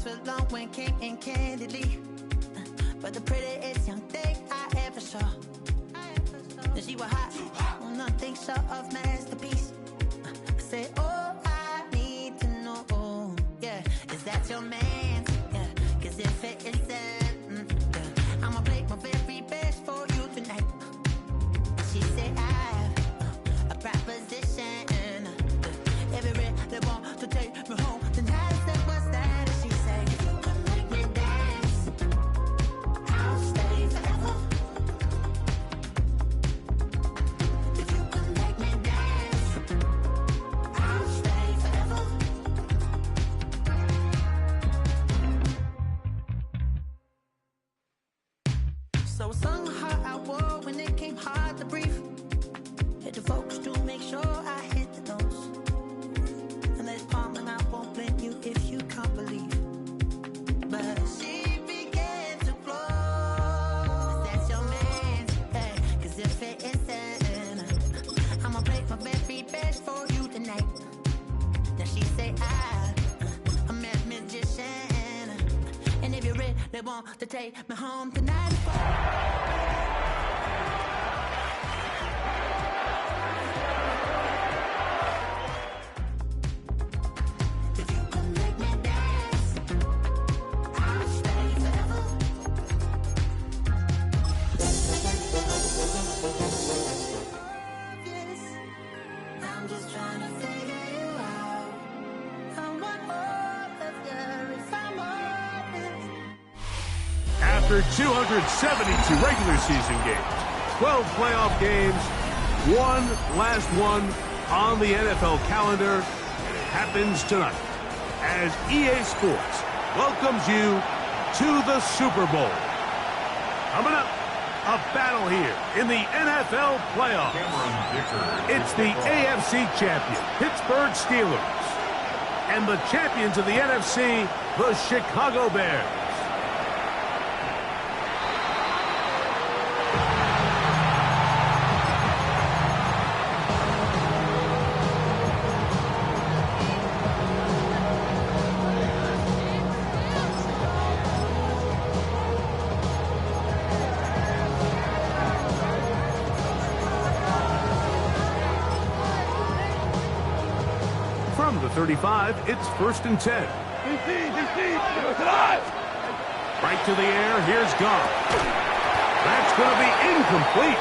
eyes were long when came candidly, but the prettiest young thing I ever saw. And she was hot, well, nothing short of masterpiece. I said, oh, I need to know, yeah, is that your man? Yeah, 'cause if it isn't, yeah, I'ma play my very best for you tonight. And she said, I have a proposition. Every really want to take me home tonight. I said, what's that? And she said, if you can make me dance, I'll stay forever. If you can make me dance, I'll stay forever. So I sung the heart I wore when it came hard to breathe. Hit the focus to make sure I hit the notes. And there's palm and I won't blame you if you can't believe. But she began to flow. That's your man, hey, 'cause if it isn't, I'ma play my very best for you tonight. Then she say I'm a magician. And if you really want to take me home tonight, if you can make me dance, I'll stay forever. Obvious, I'm just trying to figure you out. I want all of you if I'm honest. After 272 regular season games, 12 playoff games, one last one on the NFL calendar happens tonight as EA Sports welcomes you to the Super Bowl. Coming up, a battle here in the NFL playoffs. It's the AFC champion, Pittsburgh Steelers, and the champions of the NFC, the Chicago Bears. From the 35, it's 1st and 10. Right to the air, here's Goff. That's going to be incomplete.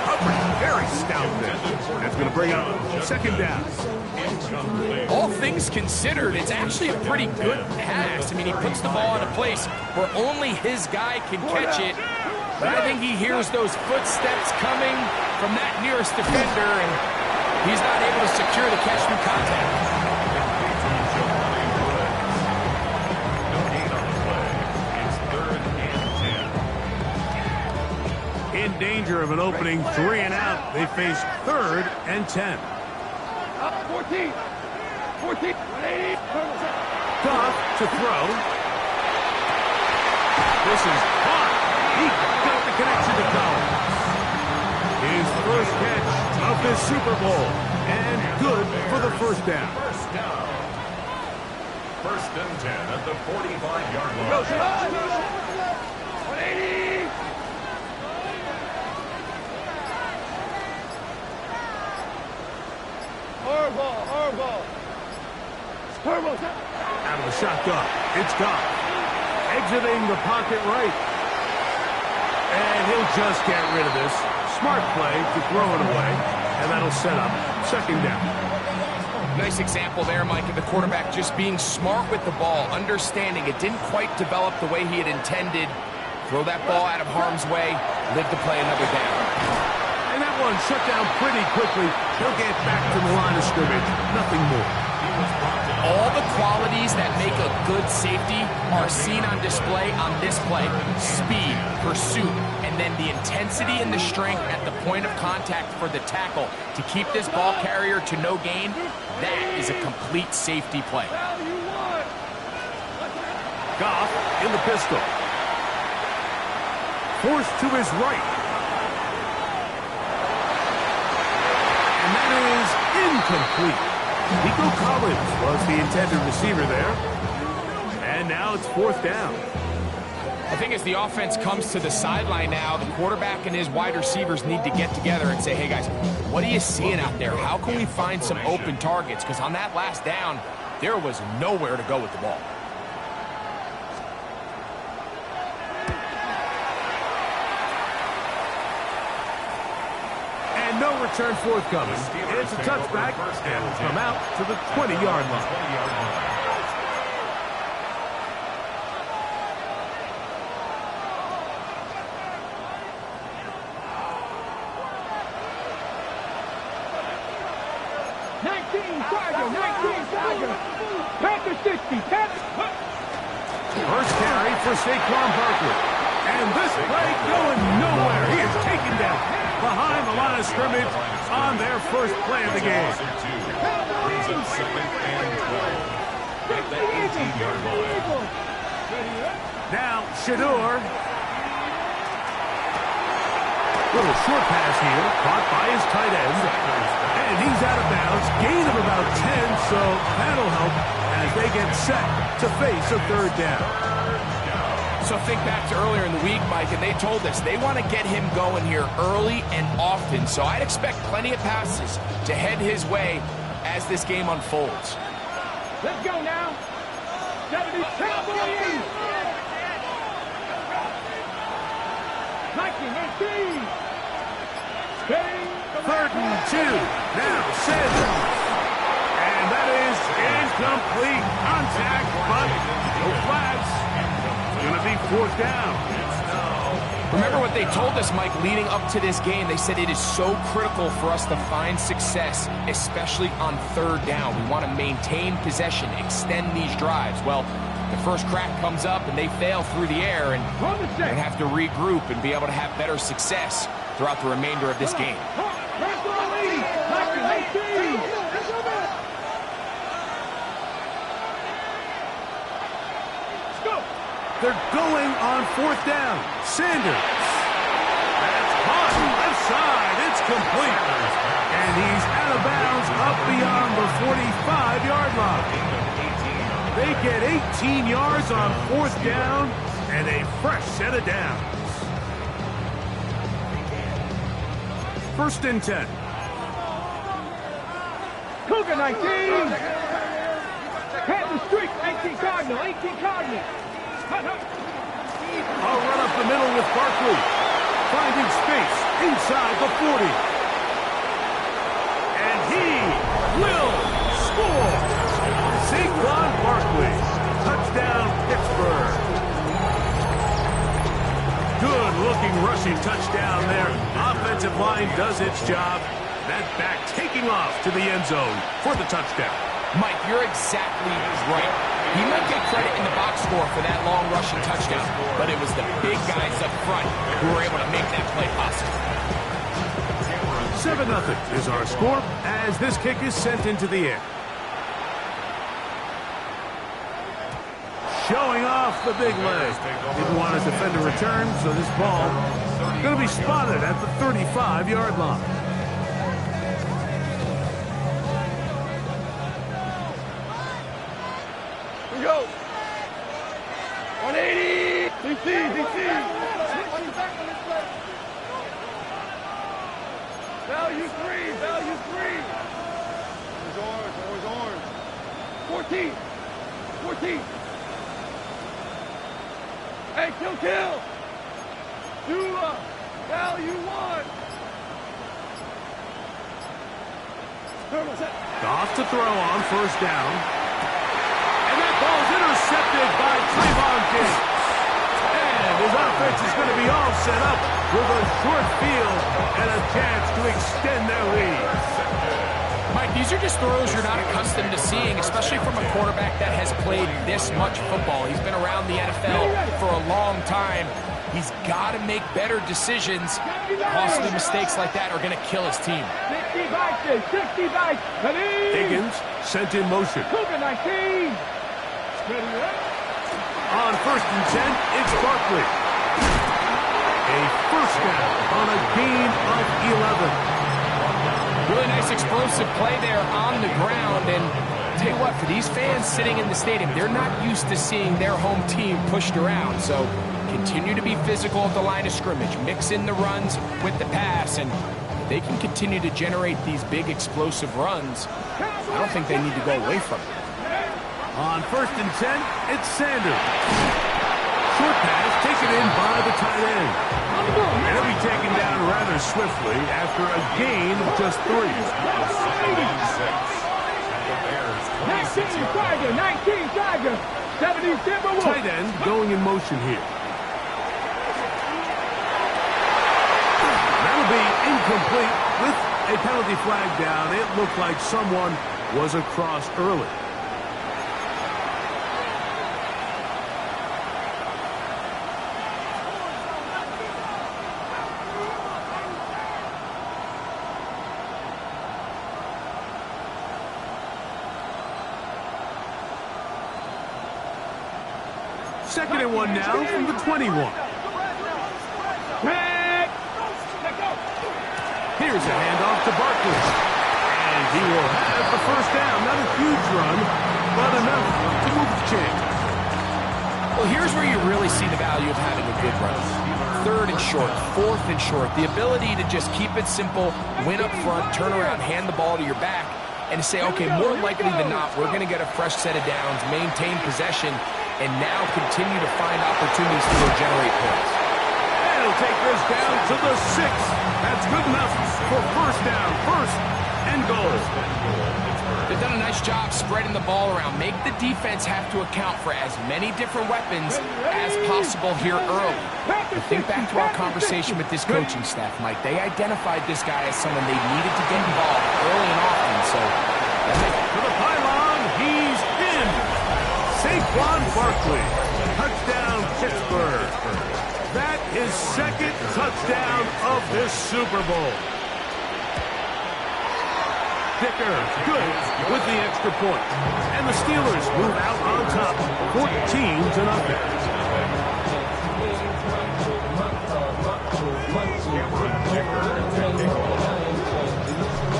Coverage very stout there. That's going to bring up 2nd down. All things considered, it's actually a pretty good pass. I mean, he puts the ball in a place where only his guy can catch it. But I think he hears those footsteps coming from that nearest defender, and he's not able to secure the catch through contact. In danger of an opening 3 and out, they face 3rd and 10. 14. Goff to throw. This is hot. He got the connection to Collins. His first catch of this Super Bowl, and good for the 1st down. 1st and 10 at the 45-yard line. 180. Horrible. Out of the shotgun, it's Goff. Exiting the pocket right. And he'll just get rid of this. Smart play to throw it away, and that'll set up 2nd down. Nice example there, Mike, of the quarterback just being smart with the ball, understanding it didn't quite develop the way he had intended. Throw that ball out of harm's way, live to play another down. And that one shut down pretty quickly. He'll get back to the line of scrimmage. Nothing more. All the qualities that make a good safety are seen on display on this play. Speed, pursuit, and then the intensity and the strength at the point of contact for the tackle to keep this ball carrier to no gain. That is a complete safety play. Goff in the pistol. Forced to his right. And that is incomplete. Nico Collins was the intended receiver there. And And now it's 4th down. I think as the offense comes to the sideline now, the quarterback and his wide receivers need to get together and say, hey guys, what are you seeing out there? How can we find some open targets? Because on that last down, there was nowhere to go with the ball. And no return forthcoming. It's a touchback, and will come out to the 20-yard line. 60. First carry for Saquon Barkley. And this play going nowhere. He is taken down behind the line of scrimmage on their first play of the game. Brings up 2nd and 12 at the 18-yard line. Now, Shador. Little short pass here, caught by his tight end. And he's out of bounds. Gain of about 10, so that'll help as they get set to face a 3rd down. So think back to earlier in the week, Mike, and they told us they want to get him going here early and often. So I'd expect plenty of passes to head his way as this game unfolds. Let's go now. 70 Cowboys. 19-18. 3rd and 2. Now Sanders. And that is incomplete contact, but no flags. It's going to be 4th down. Remember what they told us, Mike, leading up to this game. They said it is so critical for us to find success, especially on 3rd down. We want to maintain possession, extend these drives. Well, the first crack comes up and they fail through the air, and they have to regroup and be able to have better success throughout the remainder of this game. They're going on 4th down. Sanders. That's caught left side. It's complete. And he's out of bounds up beyond the 45-yard line. They get 18 yards on 4th down and a fresh set of downs. 1st and 10. Cougar 19. Panther streak. 18 Cardinal. 18 Cardinal. A run up the middle with Barkley. Finding space inside the 40. And he will score. Saquon Barkley. Touchdown, Pittsburgh. Good-looking rushing touchdown there. Offensive line does its job. That back taking off to the end zone for the touchdown. Mike, you're exactly right. He might get credit in the box score for that long rushing touchdown, but it was the big guys up front who were able to make that play possible. 7-0 is our score as this kick is sent into the air. Showing off the big leg. Didn't want his defender to return, so this ball going to be spotted at the 35-yard line. Here we go. 180. DC. Value 3. Always orange. 14. Hey, kill. Dula. Value 1. Off to throw on 1st down. And that ball's intercepted by Trayvon Diggs. And his offense is going to be all set up with a short field and a chance to extend their lead. Mike, these are just throws you're not accustomed to seeing, especially from a quarterback that has played this much football. He's been around the NFL for a long time. He's got to make better decisions. Costly mistakes like that are going to kill his team. 60 back. Higgins sent in motion. Cougar 19. On 1st and 10, it's Barkley. A 1st down on a gain of 11. Really nice explosive play there on the ground, and Tell you what, for these fans sitting in the stadium, they're not used to seeing their home team pushed around. So continue to be physical at the line of scrimmage, mix in the runs with the pass, and they can continue to generate these big explosive runs. I don't think they need to go away from it. On 1st and 10, it's Sanders. Short pass taken in by the tight end. And he'll be taken down rather swiftly after a gain of just 3. 19 Tiger, 19 Tiger, 77 Wolf. Tight end going in motion here. That'll be incomplete with a penalty flag down. It looked like someone was across early. Second and 1 now from the 21. Here's a handoff to Barkley. And he will have the first down. Not a huge run, but enough to move the chain. Well, here's where you really see the value of having a good run. 3rd and short, 4th and short. The ability to just keep it simple, win up front, turn around, hand the ball to your back, and to say, okay, more likely than not, we're going to get a fresh set of downs, maintain possession, and now continue to find opportunities to go generate points. And he'll take this down to the 6. That's good enough for first down, 1st and goal. They've done a nice job spreading the ball around. Make the defense have to account for as many different weapons as possible here early. But think back to our conversation with this coaching staff, Mike. They identified this guy as someone they needed to get involved early and often. So to the pylon, he's in. Saquon Barkley, touchdown Pittsburgh. That is 2nd touchdown of this Super Bowl. Dicker, good with the extra point. And the Steelers move out on top, 14-0.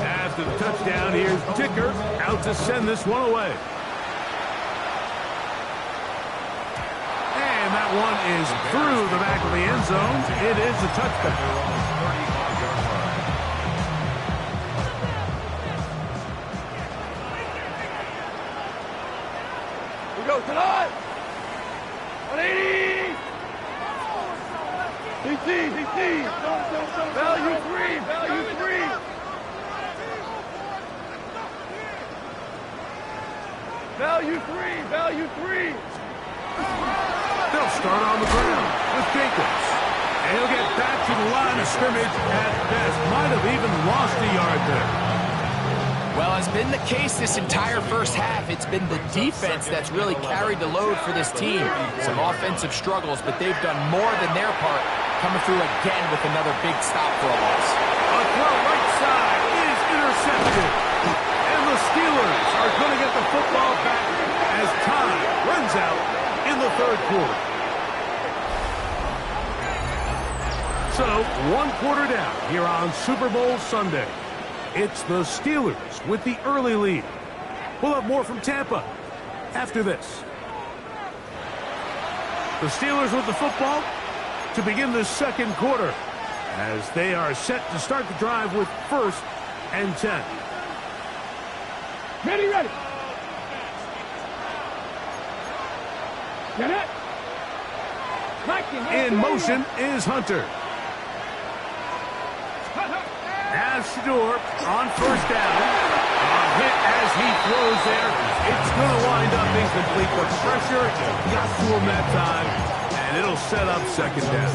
After the touchdown, here's Dicker out to send this one away. And that one is through the back of the end zone. It is a touchdown. Go tonight. 180. DC. Value 3. Value 3. They'll start on the ground with Jacobs. And he'll get back to the line of scrimmage at best. Might have even lost a yard there. well, as been the case this entire first half, it's been the defense that's really carried the load for this team. Some offensive struggles, but they've done more than their part, coming through again with another big stop for a loss. A throw right side is intercepted. And the Steelers are going to get the football back as time runs out in the third quarter. So, 1 quarter down here on Super Bowl Sunday. It's the Steelers with the early lead. We'll have more from Tampa after this. The Steelers with the football to begin the second quarter as they are set to start the drive with 1st and 10. Ready. Get it. In motion is Hunter. As Shador on 1st down. Hit as he throws there. It's going to wind up incomplete. The pressure got to him that time, and it'll set up 2nd down.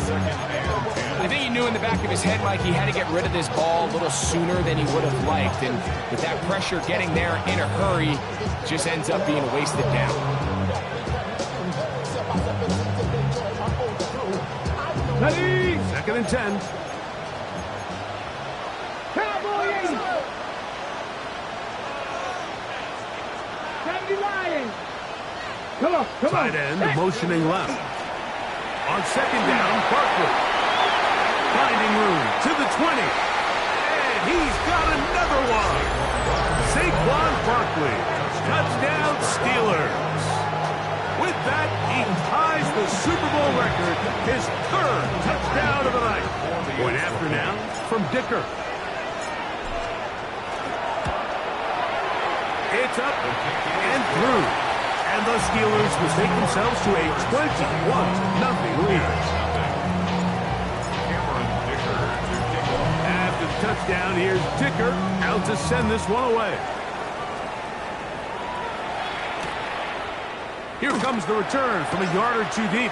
I think he knew in the back of his head, Mike, he had to get rid of this ball a little sooner than he would have liked. And with that pressure getting there in a hurry, just ends up being a wasted down. Ready. 2nd and 10. Cowboys. 70 Lions. Come on. Tight end motioning left. On 2nd down, Barkley. Finding room to the 20. And he's got another one. Saquon Barkley. Touchdown, Steelers. With that, he ties the Super Bowl record, his third touchdown of the night. Point after now from Dicker. It's up and through. And the Steelers will take themselves to a 21-0 lead. After the touchdown, here's Dicker out to send this one away. Here comes the return from a yard or two deep.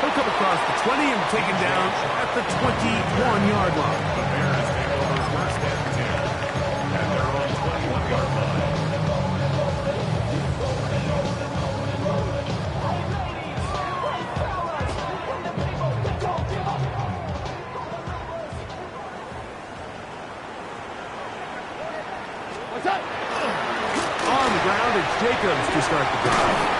He'll come across the 20 and taken down at the 21-yard line. The Bears take over first and 10 at their own 21-yard line. What's up? On the ground, it's Jacobs to start the drive.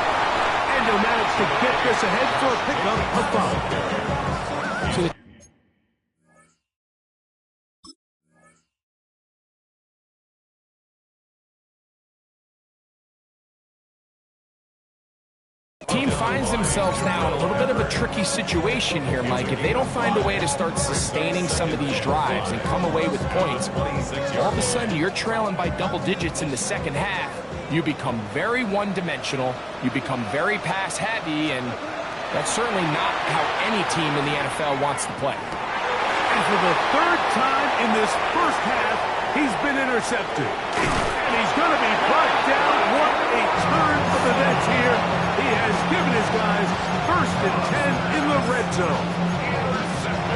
And he'll manage to get this ahead for a pickup of 5. Team finds themselves now in a little bit of a tricky situation here, Mike. If they don't find a way to start sustaining some of these drives and come away with points, all of a sudden you're trailing by double digits in the second half. You become very one-dimensional, you become very pass-heavy, and that's certainly not how any team in the NFL wants to play. And for the third time in this first half, he's been intercepted. And he's going to be brought down. What a turn of events here. He has given his guys first and 10 in the red zone.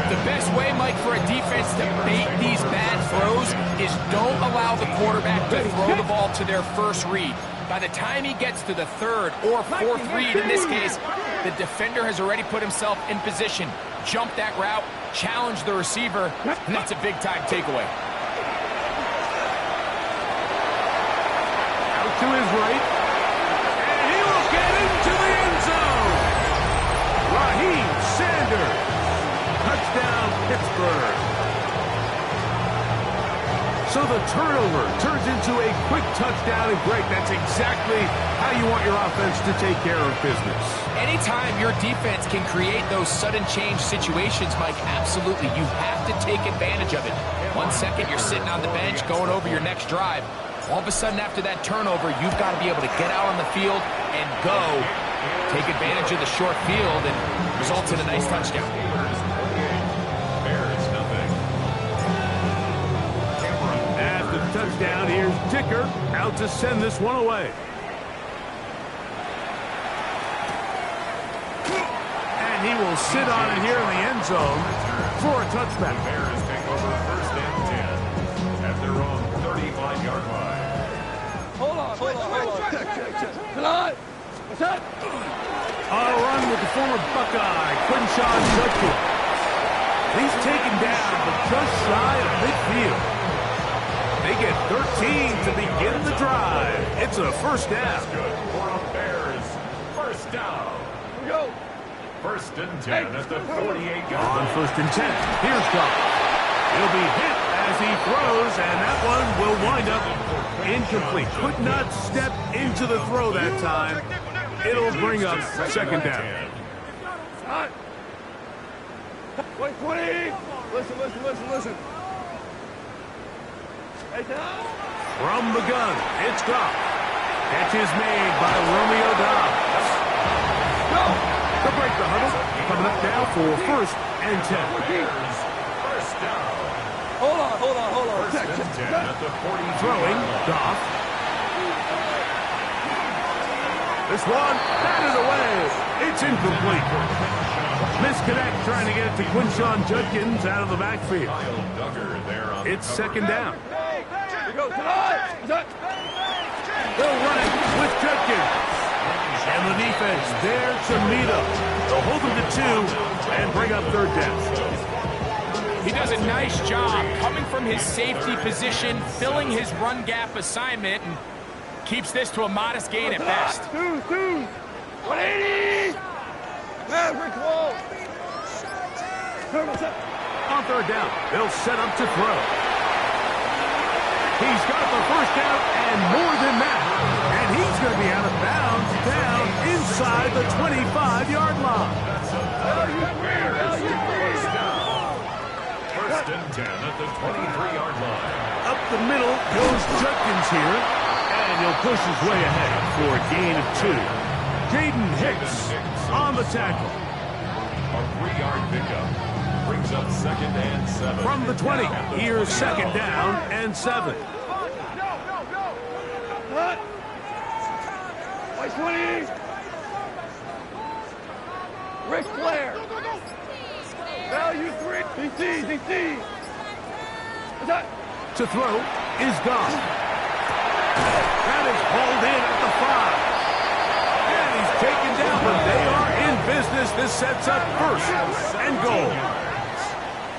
The best way, Mike, for a defense to bait these bad throws is don't allow the quarterback to throw the ball to their first read. By the time he gets to the third or fourth read, in this case, the defender has already put himself in position, jump that route, challenge the receiver, and that's a big-time takeaway. Out to his right. And he will get into the end zone. Raheem Sanders. Touchdown, Pittsburgh. So the turnover turns into a quick touchdown and break. That's exactly how you want your offense to take care of business. Anytime your defense can create those sudden change situations, Mike, absolutely, you have to take advantage of it. 1 second, you're sitting on the bench going over your next drive. All of a sudden, after that turnover, you've got to be able to get out on the field and go. Take advantage of the short field and results in a nice touchdown. After the touchdown, here's Dicker out to send this one away. And he will sit on it here in the end zone for a touchback. The Bears take over first and 10 at their own 35-yard line. Hold on. Check. Come on. What's up? On a run with the former Buckeye, Quinshawn Judkins. He's taken down, but just shy of midfield. They get 13 to begin the drive. It's a first down. Good for the Bears. First down. Here we go. First and 10 at the 48-yard On line. first and 10, here's Goff. He'll be hit as he throws, and that one will wind up incomplete. Could not step into the throw that time. It'll bring up second down. Wait, 20. Listen. Hey, down. From the gun, it's Goff. Catch is made by Romeo Dobbs. Go. To break the huddle, coming up now for first and 10. First down. Hold on. First and 10 at the 42. Throwing, Goff. This one, batted away. It's incomplete. Misconnect trying to get it to Quinshawn Judkins out of the backfield. Kyle Duggar there on It's second down. Here we go. Tonight. They'll run it with Judkins. And the defense there to meet up. They'll hold them to 2 and bring up third down. He does a nice job coming from his safety position, filling his run gap assignment, and keeps this to a modest gain at best. 2. 180. Maverick wall. On third down, they'll set up to throw. He's got the first down and more than that. And he's going to be out of bounds down inside the 25-yard line. First and 10 at the 23-yard line. Up the middle goes Judkins here. And he'll push his way ahead for a gain of 2. Jaden Hicks on the tackle. A 3-yard pickup. Brings up second and 7. From the 20, here's second down and 7. Cut. White 20. Ric Flair. Value 3. DC. Attack. To throw is gone. That is hauled in at the 5. And he's taken down, but they are in business. This sets up first and goal.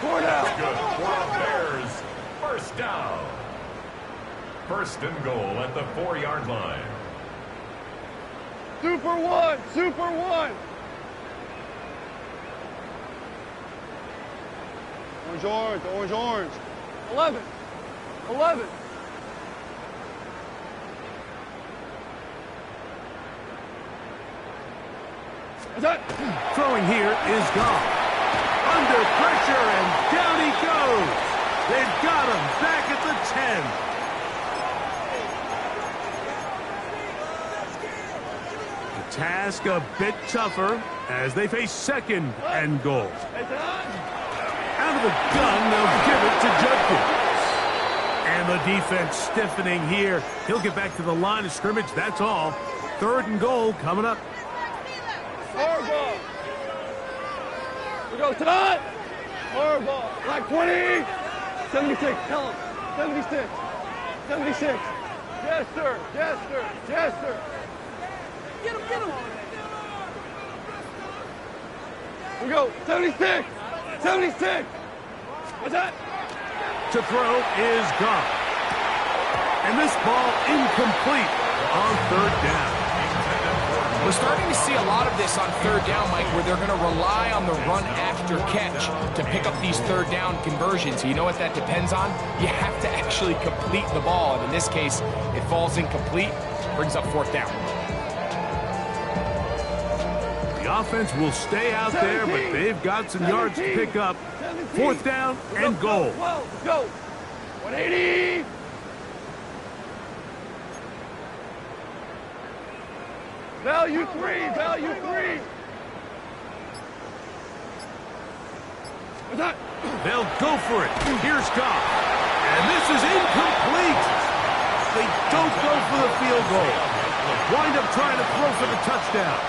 Good for the Bears. First down. First and goal at the 4-yard line. Super one. Orange. 11. Attack. Throwing here is gone. Under pressure, and down he goes. They've got him back at the 10. The task a bit tougher as they face second and goal. Out of the gun, they'll give it to Judkins. And the defense stiffening here. He'll get back to the line of scrimmage, that's all. Third and goal coming up. Horrible. We go tonight. Horrible. Like 20. 76. Tell him. 76. Yes, sir. Get him. We go. 76. What's that? To throw is gone. And this ball incomplete on third down. We're starting to see a lot of this on third down, Mike, where they're going to rely on the run after catch to pick up these third down conversions. You know what that depends on? You have to actually complete the ball. And in this case, it falls incomplete, brings up fourth down. The offense will stay out there, but they've got some yards to pick up. Fourth down and goal. Go. 180. Value three. Attack. They'll go for it. Here's Goff. And this is incomplete. They don't go for the field goal. Wind up trying to throw for the touchdown.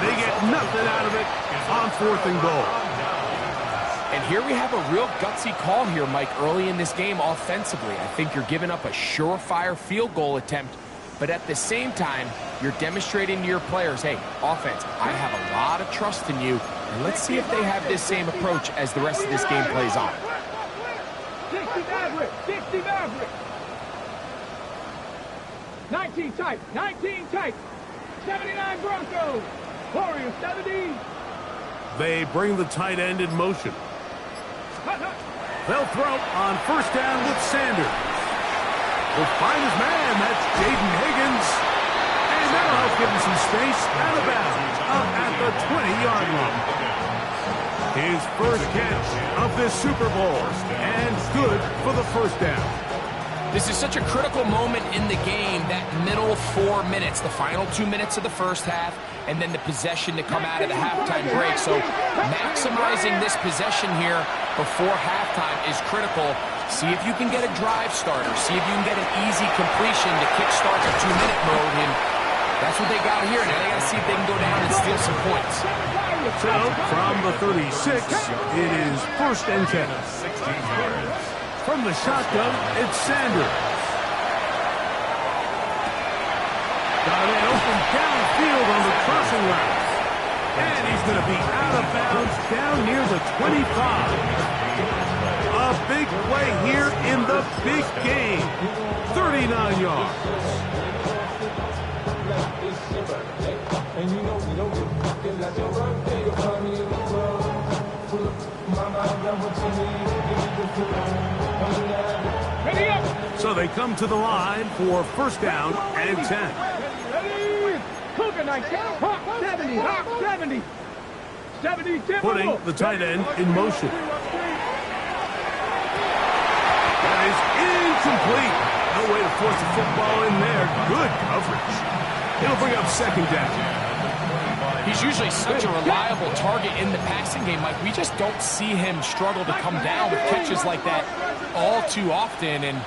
They get nothing out of it on fourth and goal. And here we have a real gutsy call here, Mike, early in this game offensively. I think you're giving up a surefire field goal attempt, but at the same time, you're demonstrating to your players, hey, offense, I have a lot of trust in you, and let's see if they have this same approach as the rest of this game plays on. 60 Maverick. 19 tight. 79 Broncos. Warriors 70. They bring the tight end in motion. They'll throw on first down with Sanders. Will find his man. That's Jaden Higgins. And that'll help give him some space out of bounds up at the 20-yard line. His first catch of this Super Bowl. And good for the first down. This is such a critical moment in the game, that middle 4 minutes, the final 2 minutes of the first half, and then the possession to come out of the halftime break. So maximizing this possession here before halftime is critical. See if you can get a drive starter. See if you can get an easy completion to kickstart the 2-minute mode. And that's what they got here. Now they got to see if they can go down and steal some points. So from the 36, it is first and 10. From the shotgun, it's Sanders. Got it open downfield on the crossing route. And he's going to be out of bounds down near the 25. A big play here in the big game. 39 yards. So So they come to the line for first down and 10. Ready? Cougar 19. Hawk 70. Hawk 70. 70 tempo. Putting the tight end in motion. That is incomplete. No way to force the football in there. Good coverage. It'll bring up second down. He's usually such a reliable target in the passing game. Like, we just don't see him struggle to come down with catches like that all too often. And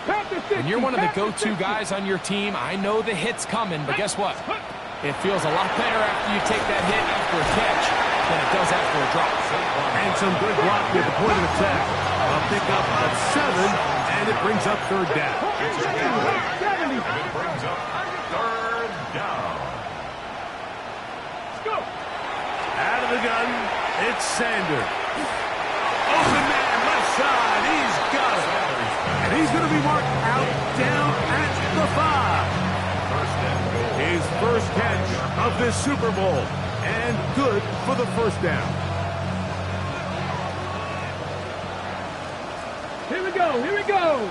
when you're one of the go-to guys on your team, I know the hit's coming, but guess what? It feels a lot better after you take that hit after a catch than it does after a drop. And some good block with the point of attack. A pickup of 7, and it brings up third down. And it brings up third down. Out of the gun, it's Sanders. Open man, left side, he's got it. And he's going to be marked out down at the 5. His first catch of this Super Bowl, and good for the first down. Here we go. Here we go.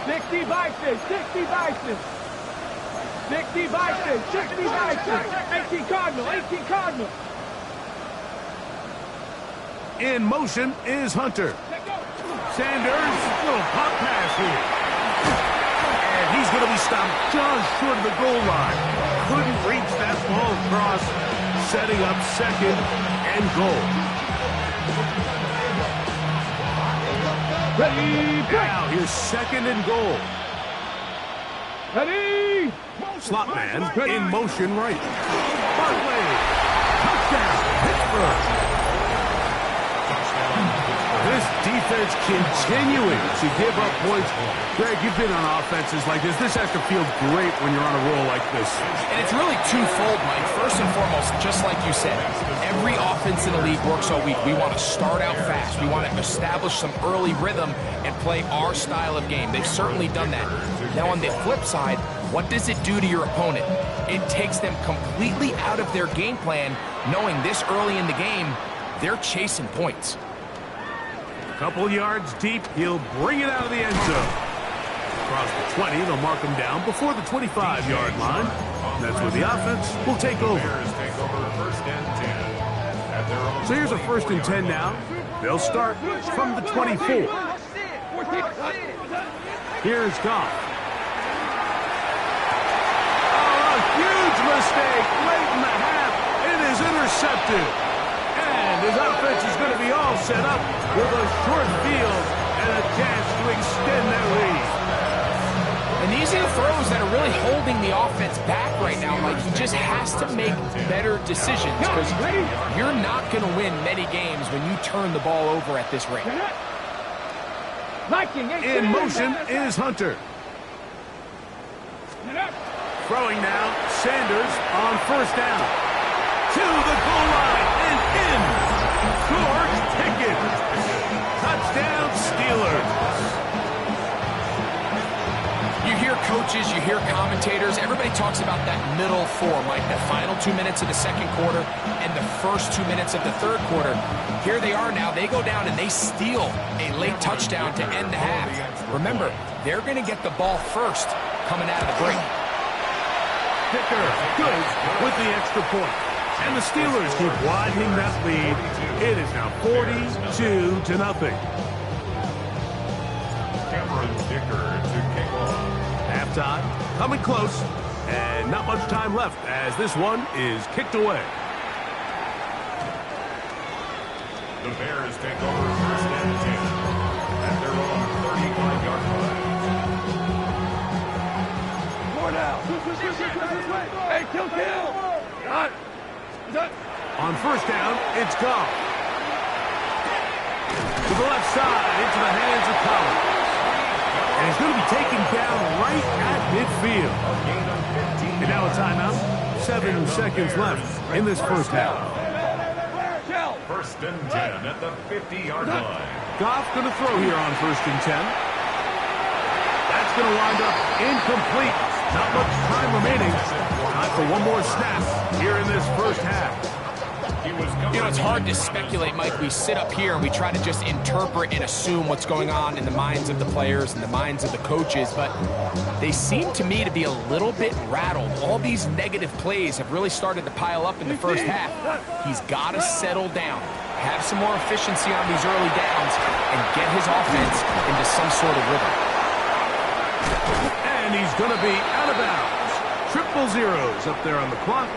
60 Bison. 60 Bison. 60 Bison. 60 Bison. 18 Cardinal. 18 Cardinal. In motion is Hunter. Sanders, little pop pass here. And he's going to be stopped just short of the goal line. Couldn't reach that ball across, setting up second and goal. Ready, Now here's second and goal. ready. Slot man in motion right. Barkley. Touchdown, Pittsburgh. This defense continuing to give up points. Greg, you've been on offenses like this. This has to feel great when you're on a roll like this. And it's really twofold, Mike. First and foremost, just like you said, every offense in the league works all week. We want to start out fast. We want to establish some early rhythm and play our style of game. They've certainly done that. Now, on the flip side, what does it do to your opponent? It takes them completely out of their game plan, knowing this early in the game, they're chasing points. Couple yards deep, he'll bring it out of the end zone. Across the 20, they'll mark him down before the 25-yard line. That's where the offense will take over. So here's a first and 10 now. They'll start from the 24. Here's Goff. Oh, a huge mistake late in the half. It is intercepted. And his offense is going to be all set up with a short field and a chance to extend their lead. And these are the throws that are really holding the offense back right now. Like, he just has to make better decisions because you're not going to win many games when you turn the ball over at this rate. In motion is Hunter. Throwing now, Sanders on first down. To the goal line and in. George Pickens. Touchdown Steelers. You hear coaches, you hear commentators, everybody talks about that middle four, Mike, the final 2 minutes of the second quarter and the first 2 minutes of the third quarter. Here they are now. They go down and they steal a late touchdown to end the half. Remember, they're going to get the ball first coming out of the break. Picker good with the extra point. And the Steelers keep widening that lead. It is now 42-0. Cameron Dicker to kick off. Halftime coming close, and not much time left as this one is kicked away. The Bears take over first and 10 at their own 35-yard line. More now. Hey, kill. On first down, it's Goff. To the left side, into the hands of Collins. And he's going to be taken down right at midfield. And now a timeout. 7 seconds left in this first half. First and 10 at the 50-yard line. Goff going to throw here on first and 10. That's going to wind up incomplete. Not much time remaining. Time for one more snap here in this first half. He was coming You know, it's hard to speculate, Mike. We sit up here and we try to just interpret and assume what's going on in the minds of the players and the minds of the coaches, but they seem to me to be a little bit rattled. All these negative plays have really started to pile up in the first half. He's got to settle down, have some more efficiency on these early downs, and get his offense into some sort of rhythm. And he's going to be out of bounds. Triple zeros up there on the clock.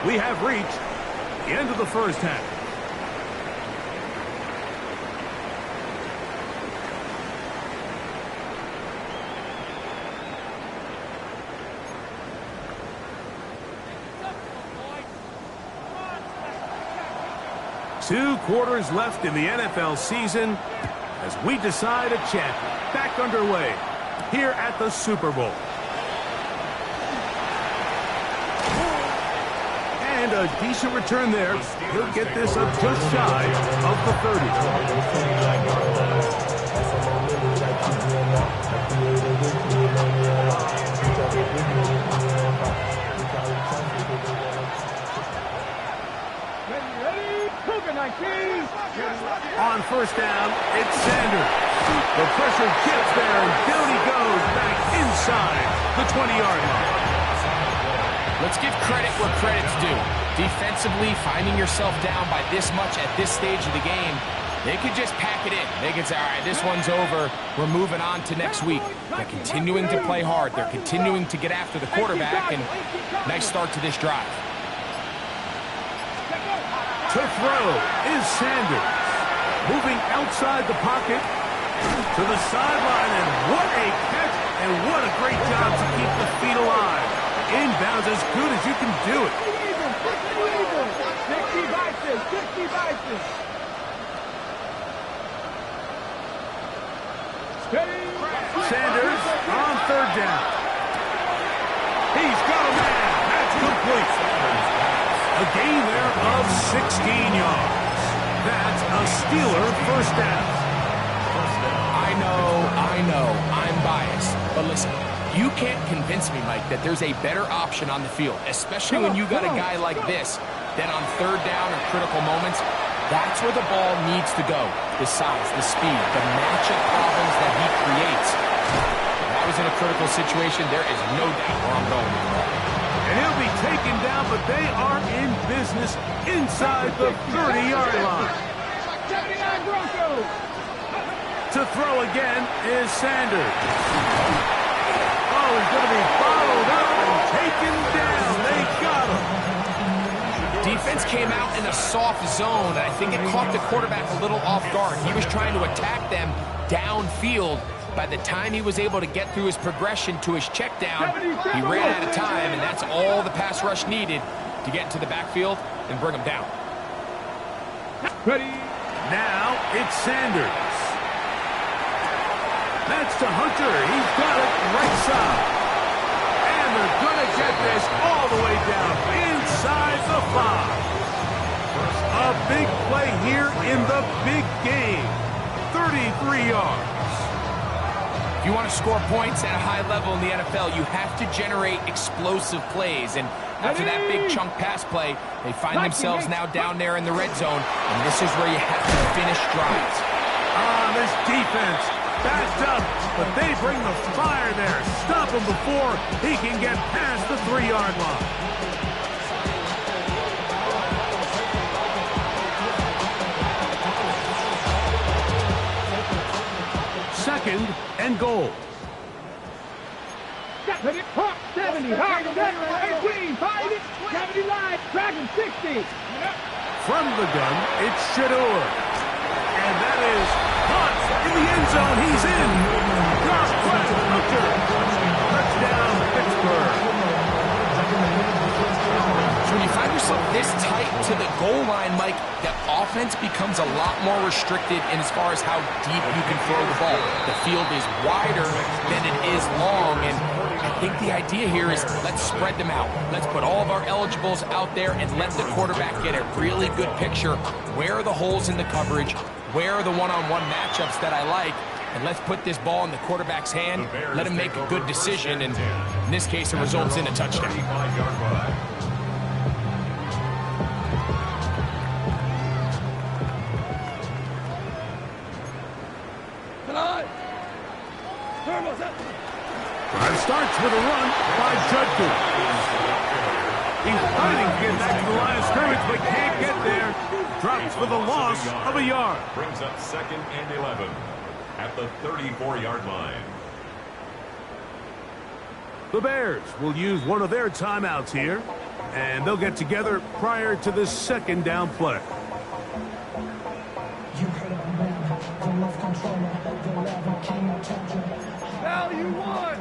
We have reached the end of the first half. Two quarters left in the NFL season as we decide a champion. Back underway here at the Super Bowl. And a decent return there. He'll get this up just shy of the 30. On first down, it's Sanders. The pressure gets there, and down he goes back inside the 20-yard line. Let's give credit where credit's due. Defensively, finding yourself down by this much at this stage of the game, they could just pack it in. They could say, all right, this one's over. We're moving on to next week. They're continuing to play hard. They're continuing to get after the quarterback, and nice start to this drive. To throw is Sanders. Moving outside the pocket to the sideline, and what a catch, and what a great job to keep the feet alive. Inbounds as good as you can do it. 60 vices. Sanders on third down. He's got a man. That's complete. A gain there of 16 yards. That's a Steeler first down. I know, I'm biased. But listen, you can't convince me, Mike, that there's a better option on the field, especially when you got a guy like this, that on third down or critical moments, that's where the ball needs to go. The size, the speed, the matchup problems that he creates. If I was in a critical situation, there is no doubt where I'm going with the ball. And he'll be taken down, but they are in business inside the 30-yard line. 79 Broncos. To throw again is Sanders. Oh, he's going to be followed up and taken down. They got him. Defense came out in a soft zone, and I think it caught the quarterback a little off guard. He was trying to attack them downfield. By the time he was able to get through his progression to his check down, he ran out of time, and that's all the pass rush needed to get into the backfield and bring him down. Ready. Now it's Sanders. That's to Hunter. He's got it right side. And they're going to get this all the way down inside the 5. A big play here in the big game. 33 yards. If you want to score points at a high level in the NFL, you have to generate explosive plays. And after that big chunk pass play, they find themselves now down there in the red zone. And this is where you have to finish drives. This defense backed up, but they bring the fire there. Stop him before he can get past the 3-yard line. Second and goal. 70, 70, 18, 79, Dragon 60. From the gun, it's Shador. And that is caught in the end zone. He's in. Touchdown, Pittsburgh. So when you find yourself this tight to the goal line, Mike, that offense becomes a lot more restricted in as far as how deep you can throw the ball. The field is wider than it is long, and I think the idea here is let's spread them out. Let's put all of our eligibles out there and let the quarterback get a really good picture. Where are the holes in the coverage? Where are the one-on-one matchups that I like? And let's put this ball in the quarterback's hand, let him make a good decision, and in this case, it results in a touchdown. Drive starts with a run by Judkins. He's fighting to get back to the line of scrimmage, but can't get there. Drops for the loss of a yard. Brings up 2nd and 11 at the 34-yard line. The Bears will use one of their timeouts here, and they'll get together prior to the 2nd down play. Now you won.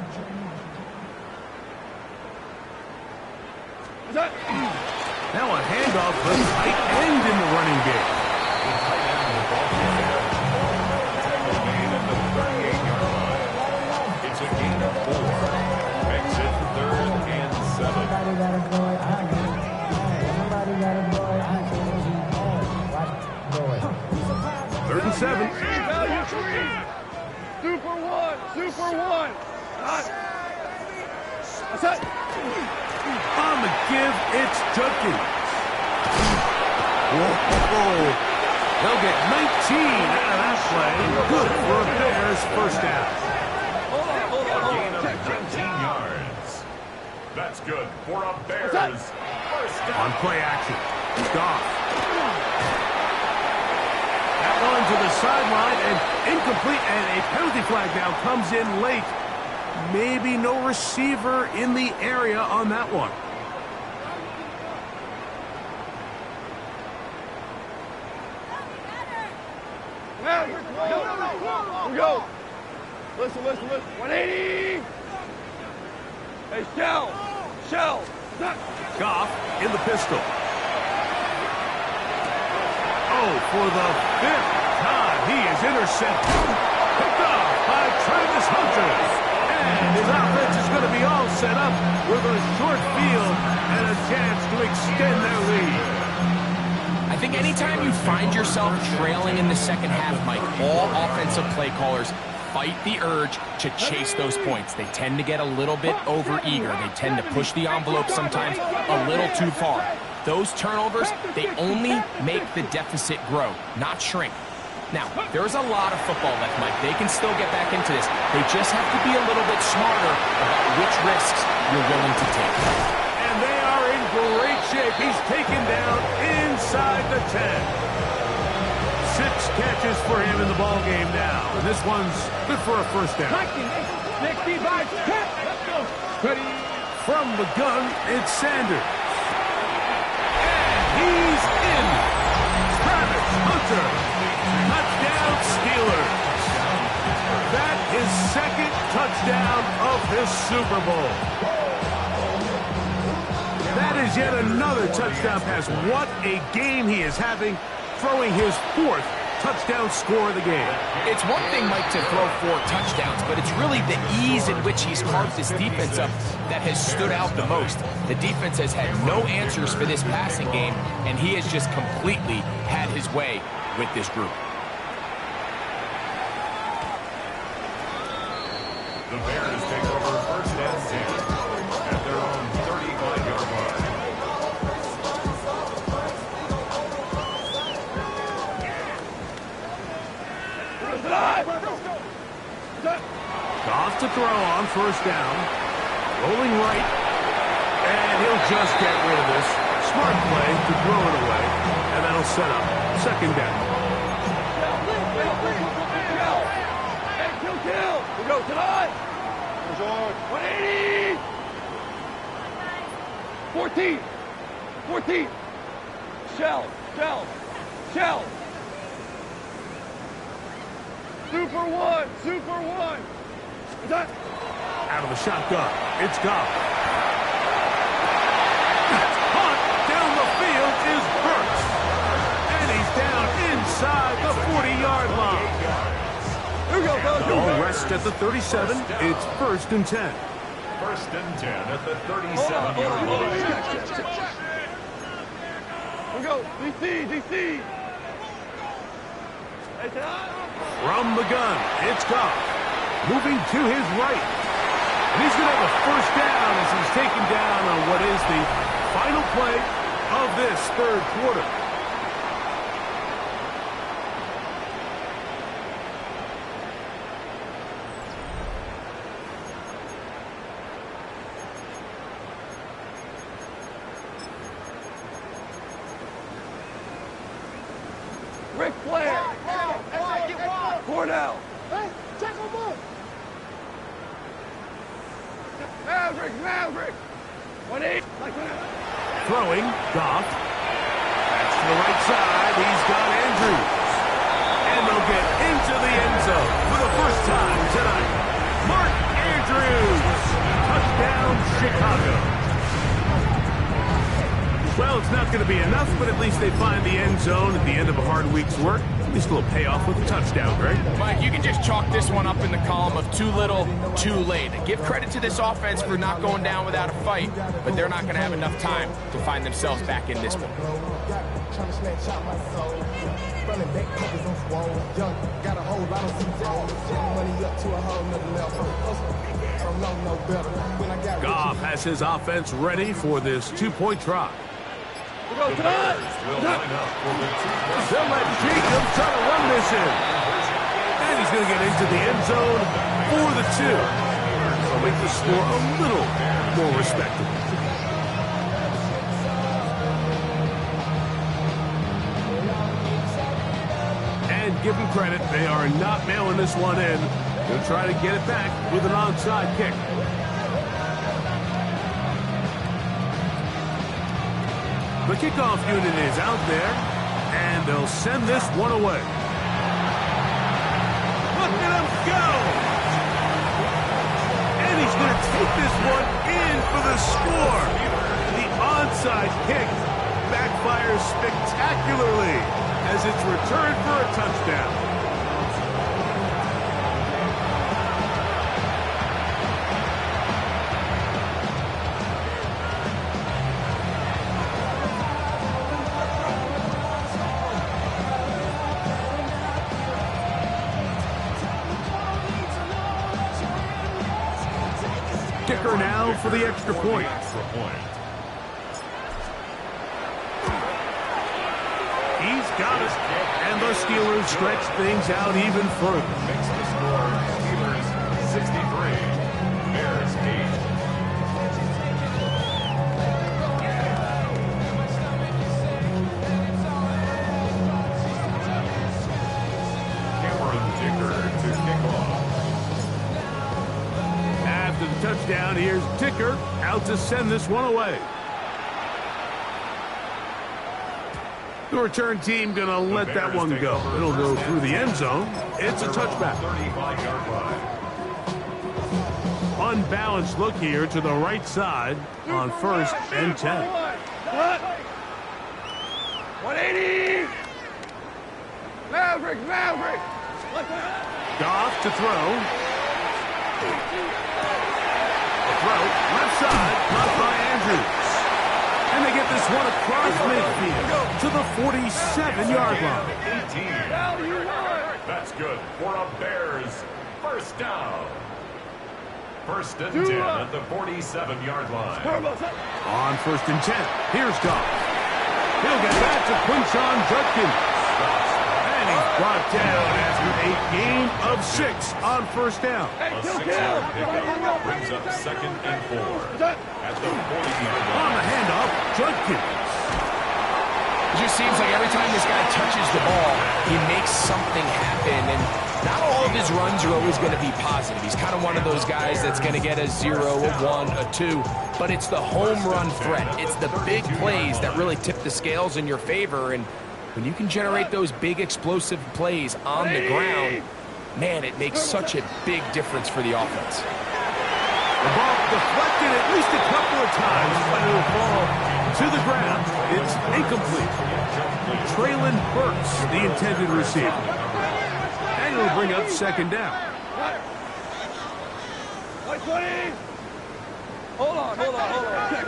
Is that? Now a handoff to the tight end in the running game. The tight end of the ball game there. Tackle gain at the 38-yard line. It's a gain of 4. Makes it 3rd and 7. 3rd and 7. Value 3. Super 1. Super 1. What's that? On the give, it's Judkins. Whoa. They'll get 19 out of that play. Good for a Bears first down. A gain of 13 yards. That's good for a Bears first down. On play action, Goff. That one to the sideline and incomplete, and a penalty flag now comes in late. Maybe no receiver in the area on that one. Here we go. Listen. 180. Hey, Shell. Goff in the pistol. Oh, for the 5th time, he is intercepted. Picked off by Travis Hunter. And his offense is going to be all set up with a short field and a chance to extend their lead. I think anytime you find yourself trailing in the second half, Mike, all offensive play callers fight the urge to chase those points. They tend to get a little bit overeager. They tend to push the envelope sometimes a little too far. Those turnovers, they only make the deficit grow, not shrink. Now, there's a lot of football left, Mike. They can still get back into this. They just have to be a little bit smarter about which risks you're willing to take. And they are in great shape. He's taken down inside the 10. 6 catches for him in the ball game now. And this one's good for a first down. 65. Let's go. Ready. From the gun, it's Sanders. And he's in. Travis Hunter. Touchdown Steelers. That is 2nd touchdown of his Super Bowl. That is yet another touchdown pass. What a game he is having, throwing his 4th touchdown score of the game. It's one thing, Mike, to throw 4 touchdowns, but it's really the ease in which he's carved this defense up that has stood out the most. The defense has had no answers for this passing game, and he has just completely had his way with this group. The Bears take over 1st and 10 at their own 35-yard line. Goff to throw on 1st down. Rolling right. And he'll just get rid of this. Smart play to throw it away. And that'll set up 2nd down. Kill. We go tonight. 180. 14. Shell. Super 1. Is that? Out of the shotgun. It's Goff. That's caught down the field is Burks. And he's down inside the 40-yard line. Here we go, fellas. Ball rests at the 37. It's 1st and 10. 1st and 10 at the 37-yard line. Check. Here we go. DC. Hey, tonight. From the gun, it's Goff. Moving to his right. And he's going to have a first down as he's taken down on what is the final play of this 3rd quarter. Ric Flair. Cornell. Hey, check him up. Maverick. 1-8. Throwing, Goff. That's to the right side. He's got Andrews. And they'll get into the end zone for the first time tonight. Mark Andrews. Touchdown, Chicago. Well, it's not going to be enough, but at least they find the end zone at the end of a hard week's work. At least a little payoff with a touchdown, Greg. Mike, you can just chalk this one up in the column of too little, too late. Give credit to this offense for not going down without a fight, but they're not going to have enough time to find themselves back in this one. Goff has his offense ready for this two-point try. The Bears will line up for the 2-point. They'll let Jacobs try to run this in. And he's going to get into the end zone for the 2. They'll make the score a little more respectable. And give them credit, they are not mailing this one in. They'll try to get it back with an onside kick. The kickoff unit is out there, and they'll send this one away. Look at him go! And he's going to take this one in for the score. The onside kick backfires spectacularly as it's returned for a touchdown. Kicker now for the extra point. He's got it. And the Steelers stretch things out even further. Makes the score Steelers 63, Bears 8. Cameron Dicker to kick off. After the touchdown, here's Dicker out to send this one away. The return team going to let that one go. It'll go through the end zone. It's a touchback. 35-yard line. Unbalanced look here to the right side on 1st and 10. 180. Maverick. Goff to throw. Throw, left side, caught by Andrews. And they get this one across midfield to the 47-yard line. 18. That's good for a Bears first down. 1st and 10 at the 47-yard line. On 1st and 10, here's Goff. He'll get back to Quinshon Judkins. And he's brought down after a gain of 6 on 1st down. A 6-yard pickup brings up 2nd and 4 at the 40-yard line. On the handoff, Judkins. It just seems like every time this guy touches the ball, he makes something happen. And not all of his runs are always going to be positive. He's kind of one of those guys that's going to get a 0, a 1, a 2. But it's the home run threat. It's the big plays that really tip the scales in your favor. And when you can generate those big explosive plays on the ground, man, it makes such a big difference for the offense. The ball deflected at least a couple of times, but it'll fall to the ground. It's incomplete. Traylon Burks, the intended receiver. And it'll bring up 2nd down. 120. Hold on. Check.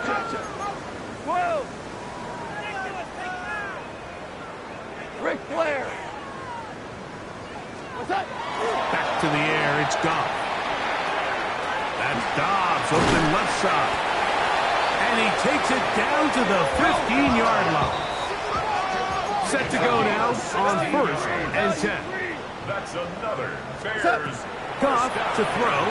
12. Ric Flair. What's that? Back to the air, it's Goff. That's Dobbs, open left side. And he takes it down to the 15-yard line. Set to go now on 1st and 10. That's another Bears. Goff to throw.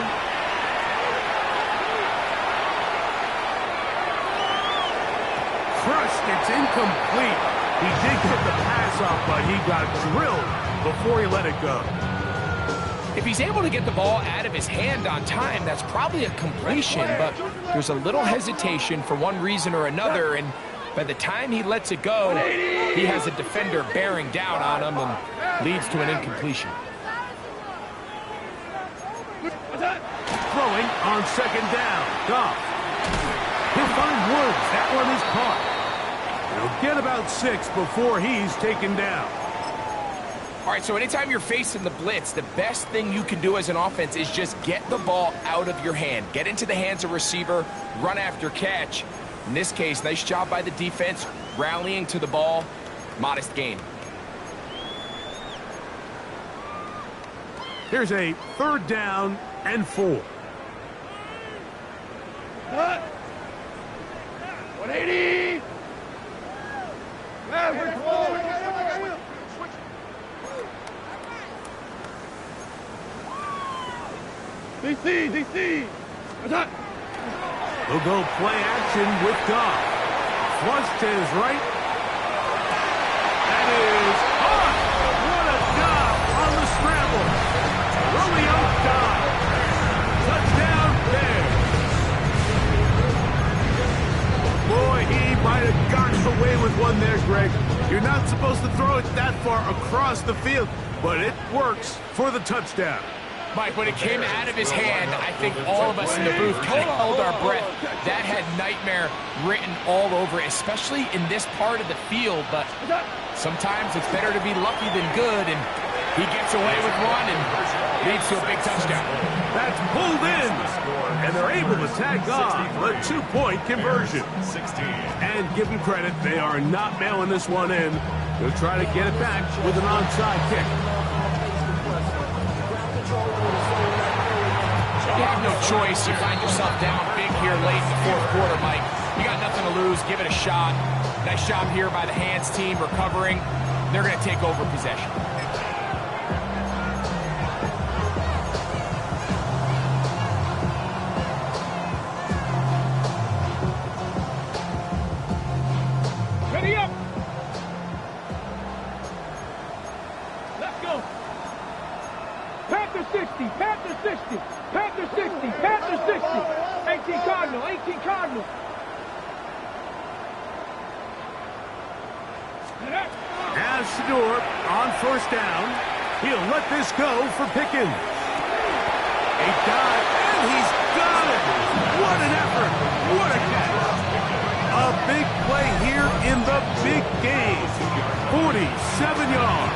Crushed, it's incomplete. He did get the pass off by but he got drilled before he let it go. If he's able to get the ball out of his hand on time, that's probably a completion, but there's a little hesitation for one reason or another, and by the time he lets it go, he has a defender bearing down on him and leads to an incompletion. Throwing on second down. Goff. He'll find Woods. That one is caught. He'll get about 6 before he's taken down. All right, so anytime you're facing the blitz, the best thing you can do as an offense is just get the ball out of your hand. Get into the hands of receiver, run after catch. In this case, nice job by the defense, rallying to the ball. Modest gain. Here's a 3rd down and 4. 180. DC. Attack. He'll go play action with Goff. Flush to his right. That is caught. What a dive on the scramble. Romeo dive. Touchdown Bears. Boy, he might have gotten away with one there, Greg. You're not supposed to throw it that far across the field, but it works for the touchdown. Mike, when it came out of his hand, I think all of us in the booth kind of held our breath. That had nightmare written all over it, especially in this part of the field. But sometimes it's better to be lucky than good, and he gets away with one and leads to a big touchdown. That's pulled in, and they're able to tag off a 2-point conversion. And give them credit, they are not mailing this one in. They'll try to get it back with an onside kick. You have no choice. You find yourself down big here late in the 4th quarter, Mike. You got nothing to lose. Give it a shot. Nice job here by the hands team recovering. They're going to take over possession. Ready up. Let's go. Panther 60. Panther 60. Panther 60, Panther 60, 18 Cardinal, 18 Cardinal. As Shador on 1st down, he'll let this go for Pickens. A dive, and he's got it. What an effort. What a catch. A big play here in the big game. 47 yards.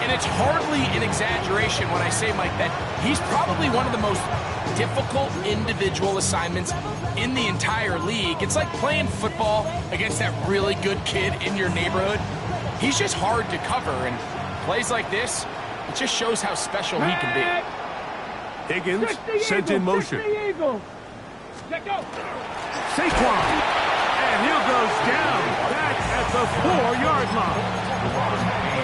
And it's hardly an exaggeration when I say, Mike, that he's probably one of the most difficult individual assignments in the entire league. It's like playing football against that really good kid in your neighborhood. He's just hard to cover, and plays like this, it just shows how special he can be. Higgins sent in motion. Let go. Saquon, and he'll goes down back at the 4-yard line.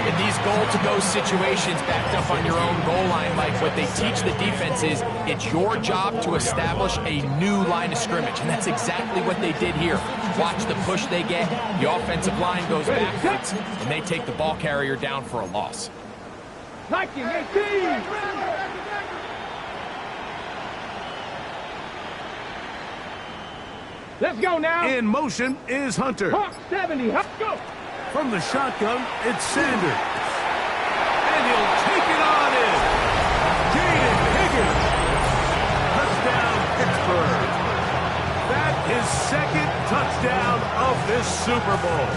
In these goal-to-go situations backed up on your own goal line, Mike, what they teach the defense is it's your job to establish a new line of scrimmage, and that's exactly what they did here. Watch the push they get, the offensive line goes backwards, and they take the ball carrier down for a loss. Liking 18. Let's go now. In motion is Hunter. Hawk 70, let's go. From the shotgun, it's Sanders. And he'll take it on in. Jaden Higgins. Touchdown, Pittsburgh. That is 2nd touchdown of this Super Bowl.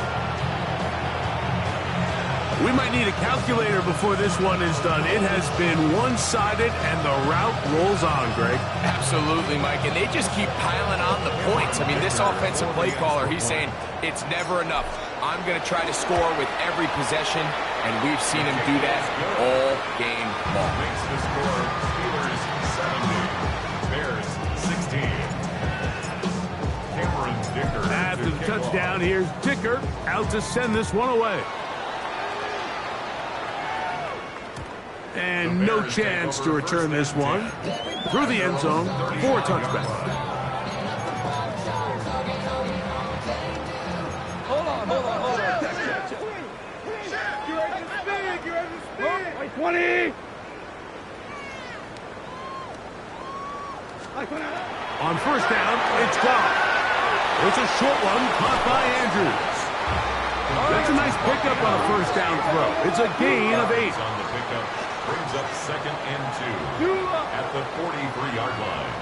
We might need a calculator before this one is done. It has been one-sided, and the route rolls on, Greg. Absolutely, Mike, and they just keep piling on the points. I mean, this offensive play caller, he's saying it's never enough. I'm going to try to score with every possession, and we've seen him do that all game long. Makes the score Steelers 70, Bears 16. Cameron Dicker. After the touchdown, here's Dicker out to send this one away. And no chance to return this one. Through the end zone for a touchback. 20. On first down, it's gone. It's a short one caught by Andrews. That's a nice pickup on a first down throw. It's a gain of 8. On the pickup, brings up 2nd and 2 at the 43-yard line.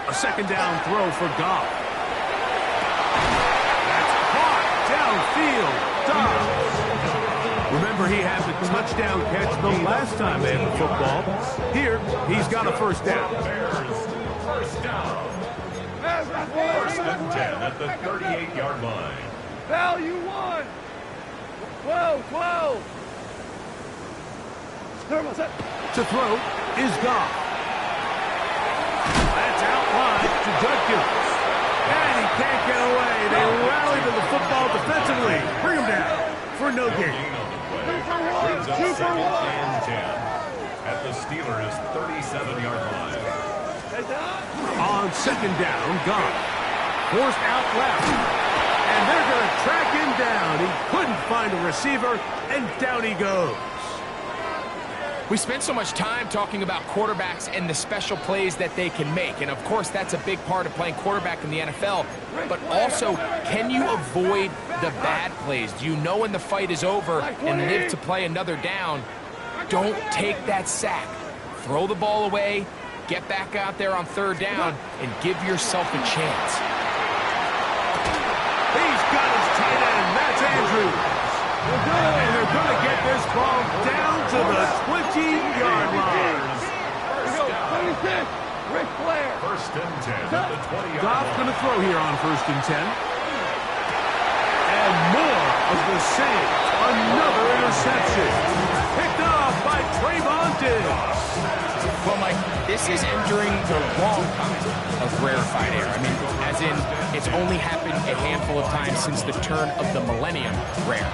A second down throw for Goff. That's caught downfield. Dobbs. Remember, he had the touchdown catch the last time they had the football. Here, he's got a first down. Bears, first down. First and 10 at the 38-yard line. Value 1. 12. To throw is Goff. That's out wide to Judkins. And he can't get away. They rally to the football defensively. Bring him down for no gain. Brings up 2nd and 10 at the Steelers' 37-yard line. On second down, Goff. Forced out left. And they're going to track him down. He couldn't find a receiver, and down he goes. We spent so much time talking about quarterbacks and the special plays that they can make. And, of course, that's a big part of playing quarterback in the NFL. But also, can you avoid the bad plays? Do you know when the fight is over and live to play another down? Don't take that sack. Throw the ball away, get back out there on third down, and give yourself a chance. He's got his tight end. That's Andrews. And they're going to get this ball down to the 20-yard line. First and 10 at the 20-yard Goff's line. going to throw here on first and 10. And more of the same. Another interception. Picked off by Trayvon Diggs. Well, Mike, this is entering the wrong kind of rarefied air. I mean, as in, it's only happened a handful of times since the turn of the millennium rare.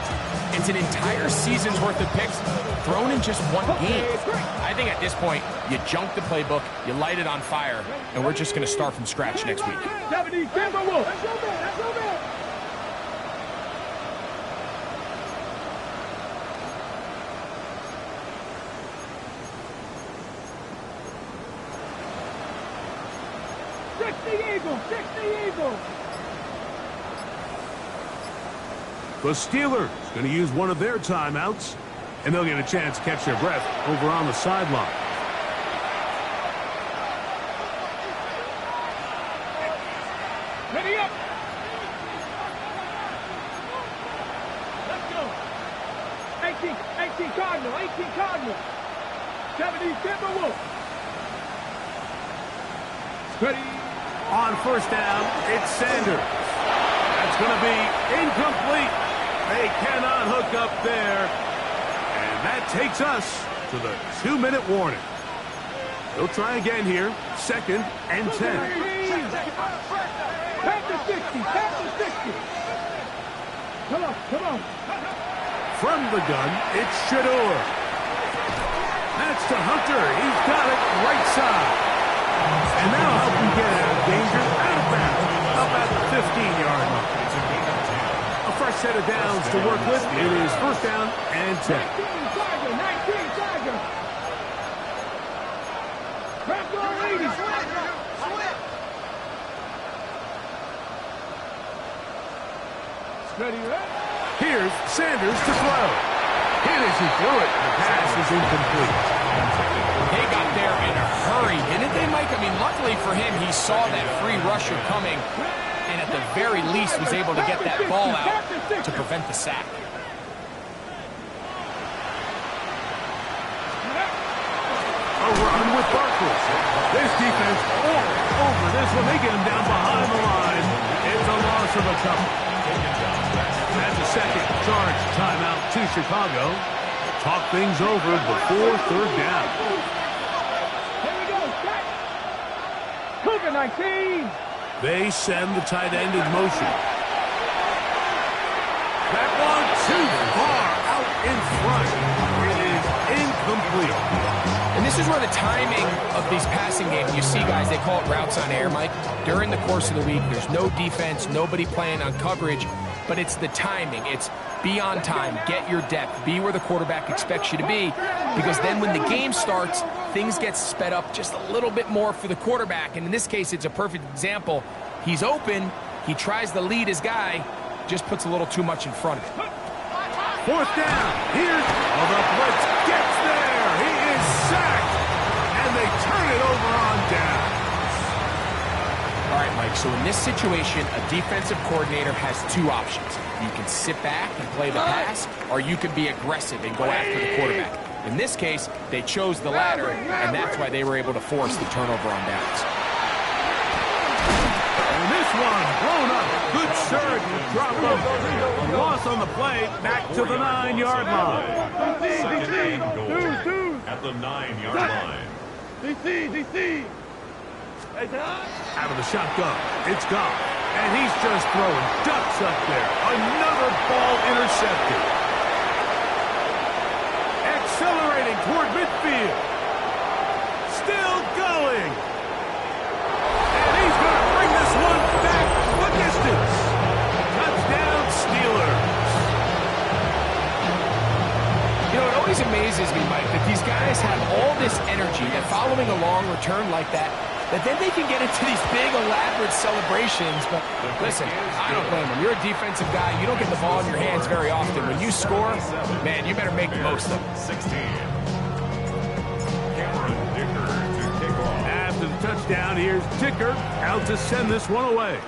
It's an entire season's worth of picks thrown in just one game. I think at this point, you junk the playbook, you light it on fire, and we're just going to start from scratch next week. 70, Timberwolves. Let's go back. Let's go back. The Steelers going to use one of their timeouts, and they'll get a chance to catch their breath over on the sideline. Ready up. Let's go. 18 Cardinal. 70 Timberwolves. Ready. On first down, it's Sanders. That's going to be incomplete. They cannot hook up there. And that takes us to the 2-minute warning. They'll try again here. 2nd and 10. Tap the 60. Come on. From the gun, it's Shador. That's to Hunter. He's got it right side. And that'll help him get out of danger, out of bounds, up at the 15-yard line. A fresh set of downs to work with. It is first down and 10. 19 Tiger. Crack on 80. Ready, right? Here's Sanders to throw. Hit as he threw it. The pass is incomplete. They got there in a hurry, didn't they, Mike? I mean, luckily for him, he saw that free rusher coming, and at the very least was able to get that ball out to prevent the sack. A run with Barkley. This defense all over this one. They get him down behind the line. It's a loss of a couple. That's a second charge timeout to Chicago. Talk things over before third down. Here we go. Cougar 19. They send the tight end in motion. That one too far out in front. It is incomplete. And this is where the timing of these passing games, you see guys, they call it routes on air, Mike. During the course of the week, there's no defense, nobody playing on coverage. but it's the timing. It's be on time, get your depth, be where the quarterback expects you to be, because then when the game starts, things get sped up just a little bit more for the quarterback. And in this case, it's a perfect example. He's open, he tries to lead his guy, just puts a little too much in front of him. Fourth down. Here's the blitz. Gets there. He is sacked. And they turn it over on down. All right, Mike, so in this situation, a defensive coordinator has two options. You can sit back and play the pass, or you can be aggressive and go after the quarterback. In this case, they chose the latter, and that's why they were able to force the turnover on downs. And this one blown up. Good surge and drop up. Loss on the play, back to the 9-yard line. Second and goal at the 9-yard line. DC. Out of the shotgun, it's Goff. And he's just throwing ducks up there. Another ball intercepted. Accelerating toward midfield. Still going. And he's going to bring this one back the distance. Touchdown, Steelers. You know, it always amazes me, Mike, that these guys have all this energy, that following a long return like that then they can get into these big, elaborate celebrations. But listen, I don't blame them. You're a defensive guy. You don't get the ball in your hands very often. When you score, man, you better make the most of it. 16. Cameron Dicker to kick off. After the touchdown, here's Dicker out to send this one away.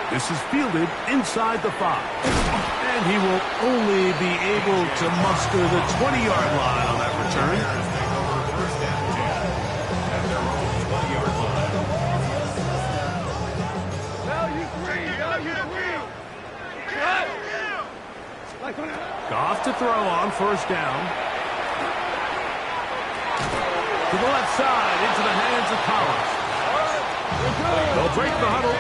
This is fielded inside the 5. And he will only be able to muster the 20-yard line on that return. Goff to throw on first down. To the left side, into the hands of Collins. They'll break the huddle.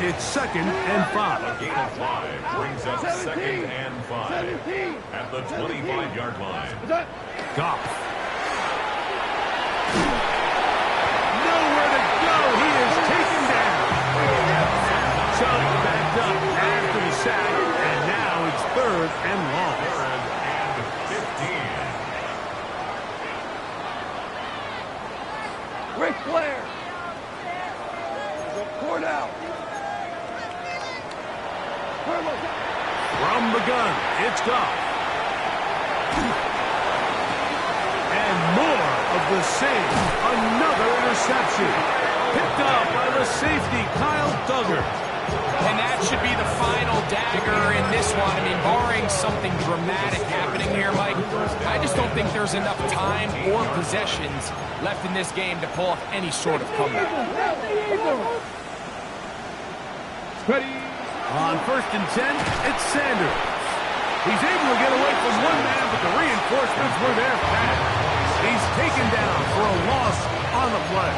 It's 2nd and 5. A gain of 5 brings up 2nd and 5 at the 25-yard line. Goff. Nowhere to go. He is taken down. Chubb backed up after the sack, and now it's 3rd and long. 3rd and 15. Ric Flair. Poured out. From the gun, it's Goff. And more of the same. Another interception. Picked up by the safety, Kyle Duggar. And that should be the final dagger in this one. I mean, barring something dramatic happening here, Mike, I just don't think there's enough time or possessions left in this game to pull off any sort of comeback. Ready. On 1st and 10, it's Sanders. He's able to get away from one man, but the reinforcements were there fast. He's taken down for a loss on the play.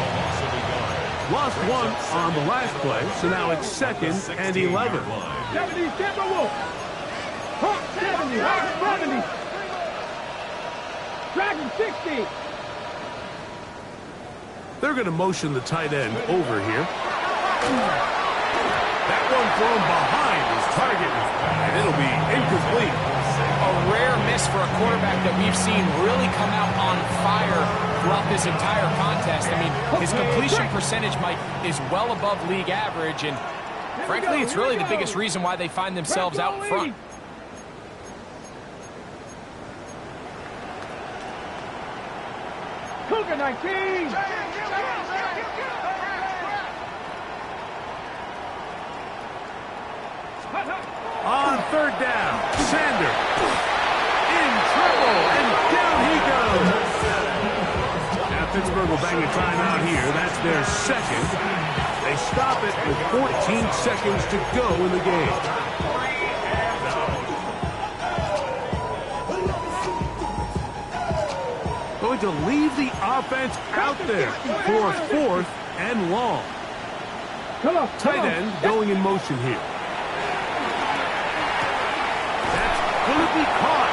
Lost one on the last play, so now it's 2nd and 11. 70, Timberwolf. 70, 70. Dragon 60. They're going to motion the tight end over here. That one thrown behind his target, and it'll be incomplete. A rare miss for a quarterback that we've seen really come out on fire throughout this entire contest. I mean, his completion percentage, Mike, is well above league average, and frankly, it's really the biggest reason why they find themselves out in front. Cougar 19. On 3rd down, Sanders in trouble, and down he goes. Now Pittsburgh will bang a timeout here. That's their 2nd. They stop it with 14 seconds to go in the game. Going to leave the offense out there for 4th and long. Tight end going in motion here. Will it be caught?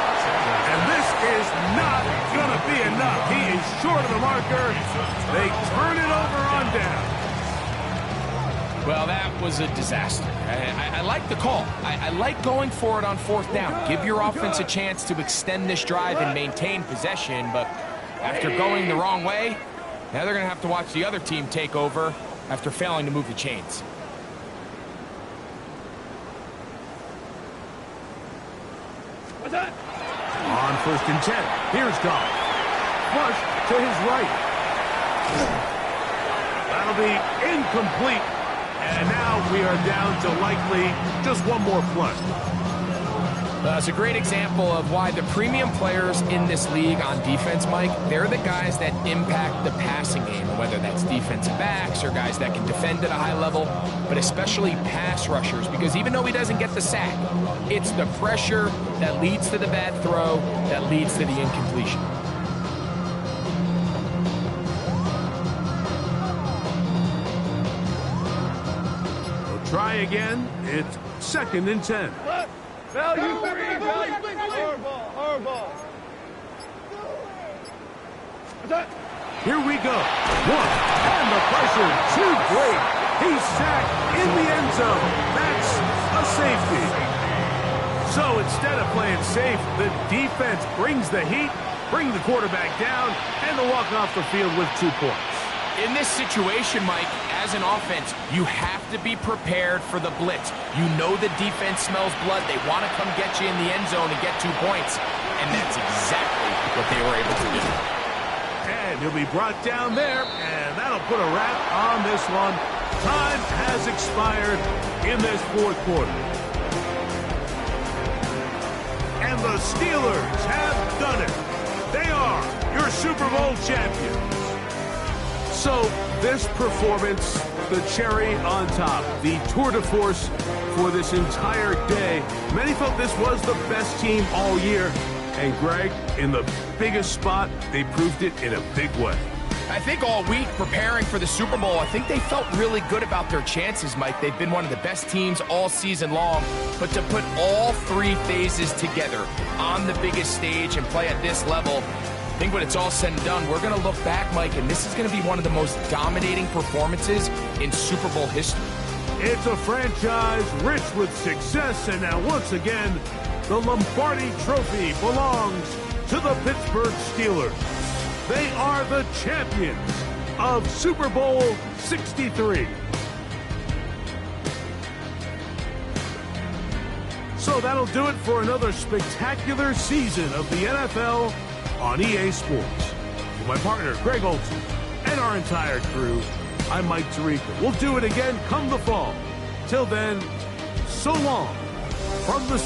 And this is not going to be enough. He is short of the marker. They turn it over on down. Well, that was a disaster. I like the call. I like going for it on 4th down. Give your offense a chance to extend this drive and maintain possession, but after going the wrong way, now they're going to have to watch the other team take over after failing to move the chains. What's that? On 1st and 10, here's Goff. Flush to his right. That'll be incomplete. And now we are down to likely just one more flush. It's a great example of why the premium players in this league on defense, Mike, they're the guys that impact the passing game, whether that's defensive backs or guys that can defend at a high level, but especially pass rushers, because even though he doesn't get the sack, it's the pressure that leads to the bad throw that leads to the incompletion. Try again. It's 2nd and 10. What? Value 3, value 3. Hardball. What's that? Here we go. 1, and the pressure, too great. He's sacked in the end zone. That's a safety. So instead of playing safe, the defense brings the heat, bring the quarterback down, and they'll walk off the field with 2 points. In this situation, Mike, as an offense, you have to be prepared for the blitz. You know the defense smells blood. They want to come get you in the end zone and get 2 points. And that's exactly what they were able to do. And he'll be brought down there, and that'll put a wrap on this one. Time has expired in this 4th quarter. And the Steelers have done it. They are your Super Bowl champions. So this performance, the cherry on top, the tour de force for this entire day. Many felt this was the best team all year. And Greg, in the biggest spot, they proved it in a big way. I think all week preparing for the Super Bowl, I think they felt really good about their chances, Mike. They've been one of the best teams all season long. But to put all 3 phases together on the biggest stage and play at this level, I think when it's all said and done, we're going to look back, Mike, and this is going to be one of the most dominating performances in Super Bowl history. It's a franchise rich with success, and now once again, the Lombardi Trophy belongs to the Pittsburgh Steelers. They are the champions of Super Bowl 63. So that'll do it for another spectacular season of the NFL on EA Sports. For my partner, Greg Olson, and our entire crew, I'm Mike Tirico. We'll do it again come the fall. Till then, so long from the